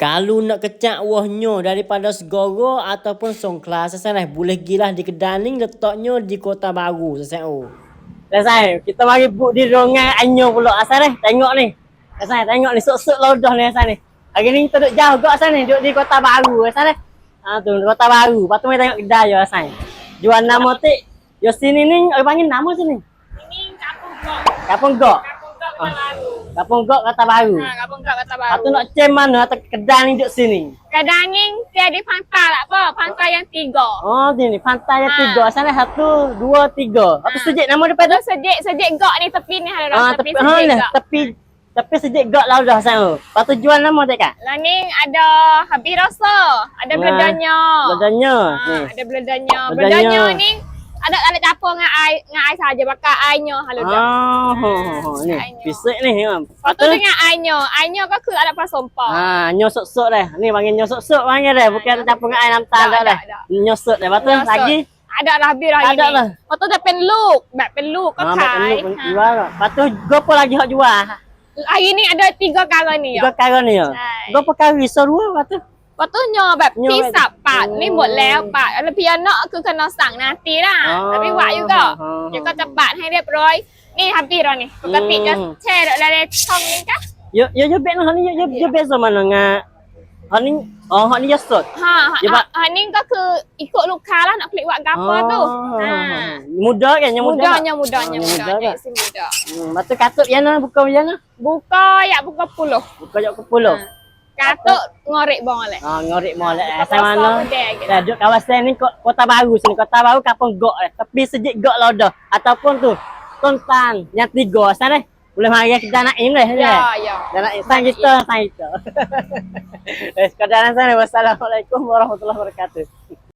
Kalau nak kecak wahnya daripada Segoro ataupun Songkhla, Sasai boleh gilah di Kedaning, letaknya di Kota Baru, Sasai. Sasai, kita mari buk di rongai Anyo pula, Sasai. Tengok ni. Sasai, tengok ni, sok-sok laudah ni, Sasai ni. Hari ni kita duduk jauh gak, Sasai ni, duduk di Kota Baru, Sasai. Tu, Kota Baru. Lepas tu mari tengok kedai je, Sasai. Jual nama tik. Yo sini ni, orang panggil nama sini. Ini Kampung Gok. Kampung Gok. Kota Baru. Kampung Gok, Kota Baru. Kampung Gok Kota Baru. Lepas tu nak cem mana atau kedai ni duduk sini? Kedai ni dia di pantai lah apa? Pantai yang 3. Oh, sini pantai yang 3. Sana 1, 2, 3. Apa sejik nama depan tu? Sejik Gok ni tepi ni ada tepi tepi sejik Gok. tepi sejik Gok lah dah sana. Lepas tu jual nama tak Kak? Lah ni ada habis rasa, ada beledanya. Beledanya. Ada beledanya. Beledanya ni ada campur dengan air saja, bakar airnya halu dah. Ni pisik ni. Lepas tu dengan airnya. Airnya kan ada prasompah. Nyo sok-sok dah. Ni panggil nyo sok-sok panggil dah. Bukan ada campur dengan air namtan dah dah. Nyo sok dah. Lepas tu lagi ada lah habis dah ini. Ada lah. Lepas tu dia penluk, bak peluk kau kai. Jual. Lepas tu gopo lagi hok jual. Hari ni ada 3 kara ni ya. 3 kara ni ya. Gopo kari sorua lepas tu. ปัตตุญอแบบที่สับปาดนี่หมดแล้วปาดแล้วพี่เนาะคือขนมสั่งนาทีล่ะแต่พี่ว่าอยู่ก็เดี๋ยวก็จะปาดให้เรียบร้อยนี่ทำปีเรานี่ปกติจะแช่อะไรช่องนี้ก็yo bet nah ni yo bet sama dengan ni hak ni yo sot อันนี้ก็คืออีกลูกค้าlah nak klik buat gapo tu muda kan yang mudanya isi muda lepas tu katuk yana buka yana buka ya buka 10 buka ya ke 10 Katuk ngorek boleh. Ngorek molek. Sama mana? Dah duduk kawasan ni Kota Baru sini. Kota Baru Kampung Gok Tepi sejik Gok lah dah. Ataupun tu Tontang yang 3 sana. Boleh mari ke Danaim dah. Ya. Danaim sang kita. Sekadar sana. Wassalamualaikum warahmatullahi wabarakatuh.